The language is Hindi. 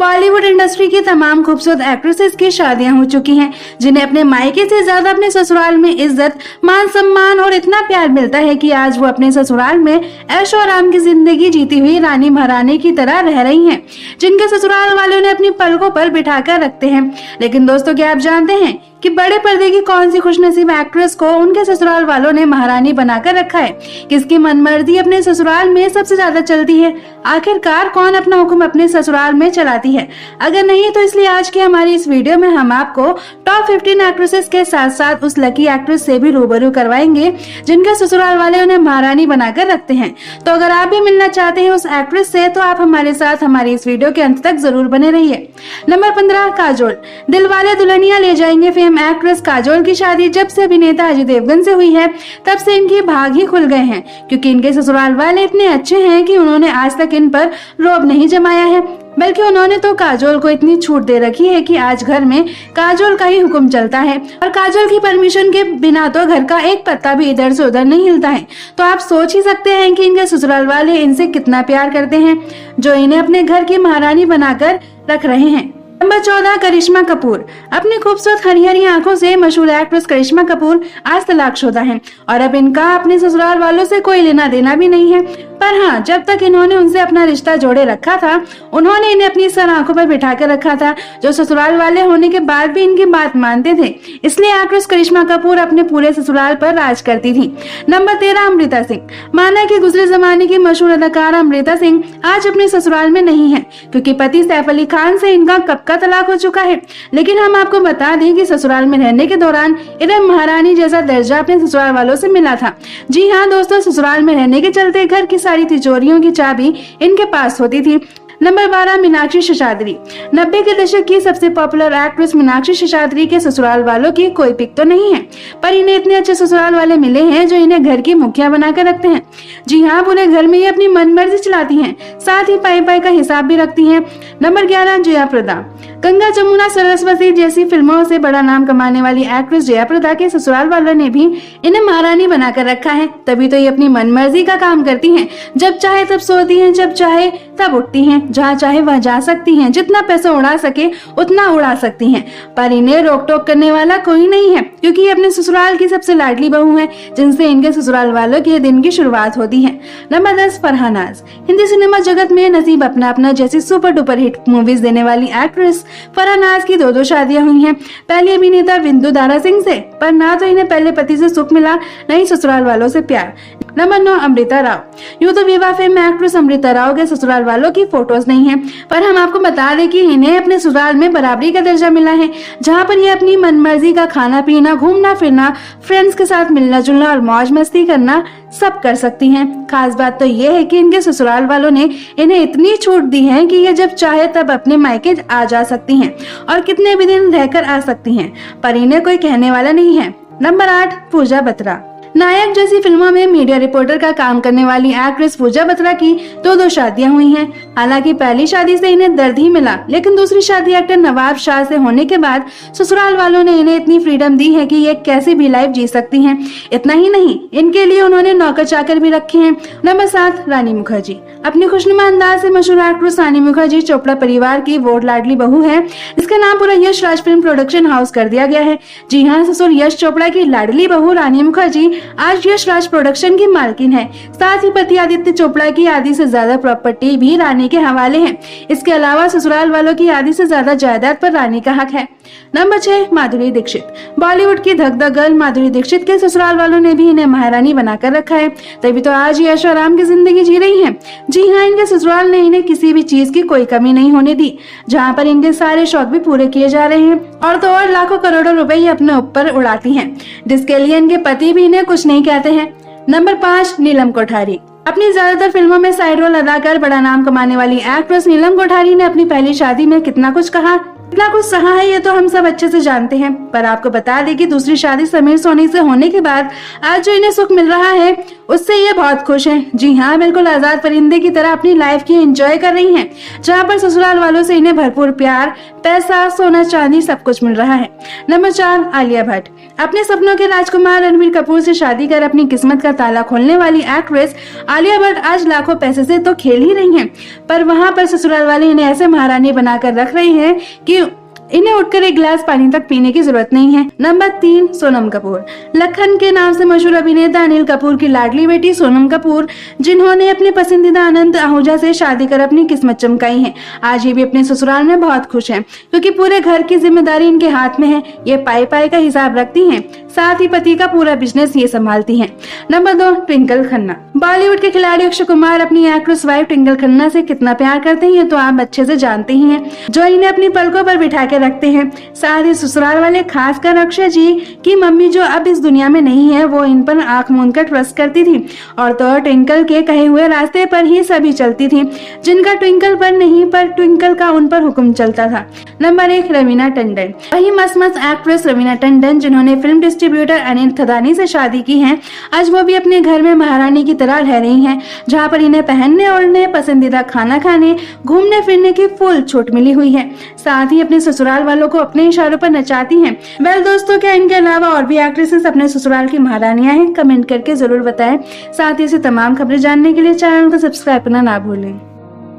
बॉलीवुड इंडस्ट्री की तमाम खूबसूरत एक्ट्रेसेस की शादियां हो चुकी हैं, जिन्हें अपने मायके से ज्यादा अपने ससुराल में इज्जत, मान सम्मान और इतना प्यार मिलता है कि आज वो अपने ससुराल में ऐशो आराम की जिंदगी जीती हुई रानी महारानी की तरह रह रही हैं, जिनके ससुराल वालों ने अपनी पलकों पर बिठाकर रखते हैं। लेकिन दोस्तों, क्या आप जानते हैं कि बड़े पर्दे की कौन सी खुशनसीब एक्ट्रेस को उनके ससुराल वालों ने महारानी बनाकर रखा है? किसकी मनमर्जी अपने ससुराल में सबसे ज्यादा चलती है? आखिरकार कौन अपना हुक्म अपने ससुराल में चलाती है? अगर नहीं तो इसलिए आज की हमारी इस वीडियो में हम आपको टॉप 15 एक्ट्रेसेस के साथ साथ उस लकी एक्ट्रेस से भी रूबरू करवाएंगे जिनके ससुराल वाले उन्हें महारानी बनाकर रखते हैं। तो अगर आप भी मिलना चाहते हैं उस एक्ट्रेस से तो आप हमारे साथ हमारी इस वीडियो के अंत तक जरूर बने रहिए। नंबर 15, काजोल। दिलवाले दुल्हनिया ले जाएंगे फेम एक्ट्रेस काजोल की शादी जब से अभिनेता अजय देवगन से हुई है, तब से इनके भाग ही खुल गए हैं, क्योंकि इनके ससुराल वाले इतने अच्छे हैं कि उन्होंने आज तक इन पर रौब नहीं जमाया है, बल्कि उन्होंने तो काजोल को इतनी छूट दे रखी है कि आज घर में काजोल का ही हुक्म चलता है और काजोल की परमिशन के बिना तो घर का एक पत्ता भी इधर से उधर नहीं हिलता है। तो आप सोच ही सकते हैं कि इनके ससुराल वाले इनसे कितना प्यार करते हैं, जो इन्हें अपने घर की महारानी बनाकर रख रहे हैं। नंबर 14, करिश्मा कपूर। अपनी खूबसूरत हरी हरी आंखों से मशहूर एक्ट्रेस करिश्मा कपूर आज तलाकशुदा हैं और अब इनका अपने ससुराल वालों से कोई लेना देना भी नहीं है। पर हाँ, जब तक इन्होंने उनसे अपना रिश्ता जोड़े रखा था, उन्होंने इन्हें अपनी सर आंखों पर बिठा कर रखा था, जो ससुराल वाले होने के बाद भी इनकी बात मानते थे। इसलिए एक्ट्रेस करिश्मा कपूर अपने पूरे ससुराल पर राज करती थी। नंबर 13, अमृता सिंह। माना कि गुजरे जमाने की मशहूर अदाकारा अमृता सिंह आज अपने ससुराल में नहीं है, क्योंकि पति सैफ अली खान से इनका कब का तलाक हो चुका है। लेकिन हम आपको बता दें कि ससुराल में रहने के दौरान इन्हें महारानी जैसा दर्जा अपने ससुराल वालों से मिला था। जी हाँ दोस्तों, ससुराल में रहने के चलते घर की सारी तिजोरियों की चाबी इनके पास होती थी। नंबर 12, मीनाक्षी शेषाद्री। 90 के दशक की सबसे पॉपुलर एक्ट्रेस मीनाक्षी शेषाद्री के ससुराल वालों की कोई पिक तो नहीं है, पर इन्हें इतने अच्छे ससुराल वाले मिले हैं जो इन्हें घर की मुखिया बनाकर रखते हैं। जी हाँ, पूरे घर में ये अपनी मनमर्जी चलाती हैं, साथ ही पाई पाई का हिसाब भी रखती हैं। नंबर 11, जया प्रदा। गंगा जमुना सरस्वती जैसी फिल्मों से बड़ा नाम कमाने वाली एक्ट्रेस जया प्रदा के ससुराल वालों ने भी इन्हें महारानी बनाकर रखा है, तभी तो ये अपनी मनमर्जी का काम करती हैं। जब चाहे तब सोती हैं, जब चाहे तब उठती हैं, जहाँ चाहे वह जा सकती हैं, जितना पैसा उड़ा सके उतना उड़ा सकती हैं। पर इन्हें रोक टोक करने वाला कोई नहीं है, क्योंकि ये अपने ससुराल की सबसे लाडली बहू है, जिनसे इनके ससुराल वालों के दिन की शुरुआत होती है। नंबर 10, फरहानाज। हिंदी सिनेमा जगत में नसीब अपना अपना जैसी सुपर डुपर हिट मूवीज देने वाली एक्ट्रेस फरहानाज की दो शादियां हुई हैं। पहली अभिनेता विंदु दारा सिंह से, पर ना तो इन्हें पहले पति से सुख मिला, न ही ससुराल वालों से प्यार। नंबर 9, अमृता राव। यूं तो विवाह फेम एक्ट्रेस अमृता राव के ससुराल वालों की फोटोज नहीं है, पर हम आपको बता दें कि इन्हें अपने ससुराल में बराबरी का दर्जा मिला है, जहां पर ये अपनी मनमर्जी का खाना पीना, घूमना फिरना, फ्रेंड्स के साथ मिलना जुलना और मौज मस्ती करना सब कर सकती हैं। खास बात तो ये है कि इनके ससुराल वालों ने इन्हें इतनी छूट दी है कि ये जब चाहे तब अपने मायके आ जा सकती हैं और कितने भी दिन रहकर आ सकती हैं, पर इन्हें कोई कहने वाला नहीं है। नंबर 8, पूजा बत्रा। नायक जैसी फिल्मों में मीडिया रिपोर्टर का काम करने वाली एक्ट्रेस पूजा बत्रा की दो शादियां हुई हैं। हालांकि पहली शादी से इन्हें दर्द ही मिला, लेकिन दूसरी शादी एक्टर नवाब शाह से होने के बाद ससुराल वालों ने इन्हें इतनी फ्रीडम दी है कि ये कैसी भी लाइफ जी सकती हैं। इतना ही नहीं, इनके लिए उन्होंने नौकर चाकर भी रखे हैं। नंबर 7, रानी मुखर्जी। अपनी खुशनुमा अंदाज से मशहूर एक्ट्रेस रानी मुखर्जी चोपड़ा परिवार की वोट लाडली बहू है, जिसका नाम पूरा Yash Raj film production house कर दिया गया है। जी हाँ, ससुर यश चोपड़ा की लाडली बहू रानी मुखर्जी आज यश राज प्रोडक्शन की मालकिन है। साथ ही पति आदित्य चोपड़ा की आधी से ज्यादा प्रॉपर्टी भी रानी के हवाले है। इसके अलावा ससुराल वालों की आधी से ज्यादा जायदाद पर रानी का हक है। नंबर 6, माधुरी दीक्षित। बॉलीवुड की धक धक गर्ल माधुरी दीक्षित के ससुराल वालों ने भी इन्हें महारानी बनाकर रखा है, तभी तो आज ये ऐशो आराम की जिंदगी जी रही हैं। जी हाँ, इनके ससुराल ने इन्हें किसी भी चीज की कोई कमी नहीं होने दी, जहाँ पर इनके सारे शौक भी पूरे किए जा रहे हैं और तो और लाखों करोड़ों रुपए ये अपने ऊपर उड़ाती हैं, जिसके लिए इनके पति भी इन्हें कुछ नहीं कहते हैं। नंबर 5, नीलम कोठारी। अपनी ज्यादातर फिल्मों में साइड रोल अदा कर बड़ा नाम कमाने वाली एक्ट्रेस नीलम कोठारी ने अपनी पहली शादी में कितना कुछ कहा, कितना कुछ सहा है ये तो हम सब अच्छे से जानते हैं, पर आपको बता दें कि दूसरी शादी समीर सोनी से होने के बाद आज जो इन्हें सुख मिल रहा है उससे ये बहुत खुश हैं। जी हाँ, बिल्कुल आजाद परिंदे की तरह अपनी लाइफ की एंजॉय कर रही हैं, जहाँ पर ससुराल वालों से इन्हें भरपूर प्यार, पैसा, सोना चांदी सब कुछ मिल रहा है। नंबर 4, आलिया भट्ट। अपने सपनों के राजकुमार रणबीर कपूर से शादी कर अपनी किस्मत का ताला खोलने वाली एक्ट्रेस आलिया भट्ट आज लाखों पैसे से तो खेल ही रही हैं, पर वहां पर ससुराल वाले इन्हें ऐसे महारानी बनाकर रख रहे हैं कि इन्हें उठकर एक गिलास पानी तक पीने की जरूरत नहीं है। नंबर 3, सोनम कपूर। लखन के नाम से मशहूर अभिनेता अनिल कपूर की लाडली बेटी सोनम कपूर, जिन्होंने अपने पसंदीदा अनंत आहूजा से शादी कर अपनी किस्मत चमकाई है, आज ये भी अपने ससुराल में बहुत खुश हैं, क्योंकि पूरे घर की जिम्मेदारी इनके हाथ में है। ये पाई पाई का हिसाब रखती हैं, साथ ही पति का पूरा बिजनेस ये संभालती हैं। नंबर 2, ट्विंकल खन्ना। बॉलीवुड के खिलाड़ी अक्षय कुमार अपनी एक्ट्रेस वाइफ ट्विंकल खन्ना से कितना प्यार करते हैं तो आप अच्छे से जानते ही हैं, जो इन्हें अपनी पलकों पर बिठा के रखते हैं। साथ ही ससुराल वाले, खासकर अक्षय जी की मम्मी जो अब इस दुनिया में नहीं है, वो इन पर आंख मूंद कर ट्रस्ट करती थी और तो ट्विंकल के कहे हुए रास्ते पर ही सभी चलती थी, जिनका ट्विंकल पर नहीं पर ट्विंकल का उन पर हुक्म चलता था। नंबर 1, रवीना टंडन। वही मस्त एक्ट्रेस रवीना टंडन, जिन्होंने फिल्म डिस्ट्रीब्यूटर अनिल थदानी से शादी की है, आज वो भी अपने घर में महारानी की तरह रह रही हैं, जहाँ पर इन्हें पहनने ओढ़ने, पसंदीदा खाना खाने, घूमने फिरने की फुल छूट मिली हुई है। साथ ही अपने ससुराल वालों को अपने इशारों पर नचाती हैं। वेल दोस्तों, क्या इनके अलावा और भी एक्ट्रेसेस अपने ससुराल की महारानियां हैं? कमेंट करके जरूर बताएं। साथ ही ऐसी तमाम खबरें जानने के लिए चैनल को सब्सक्राइब करना ना भूलें।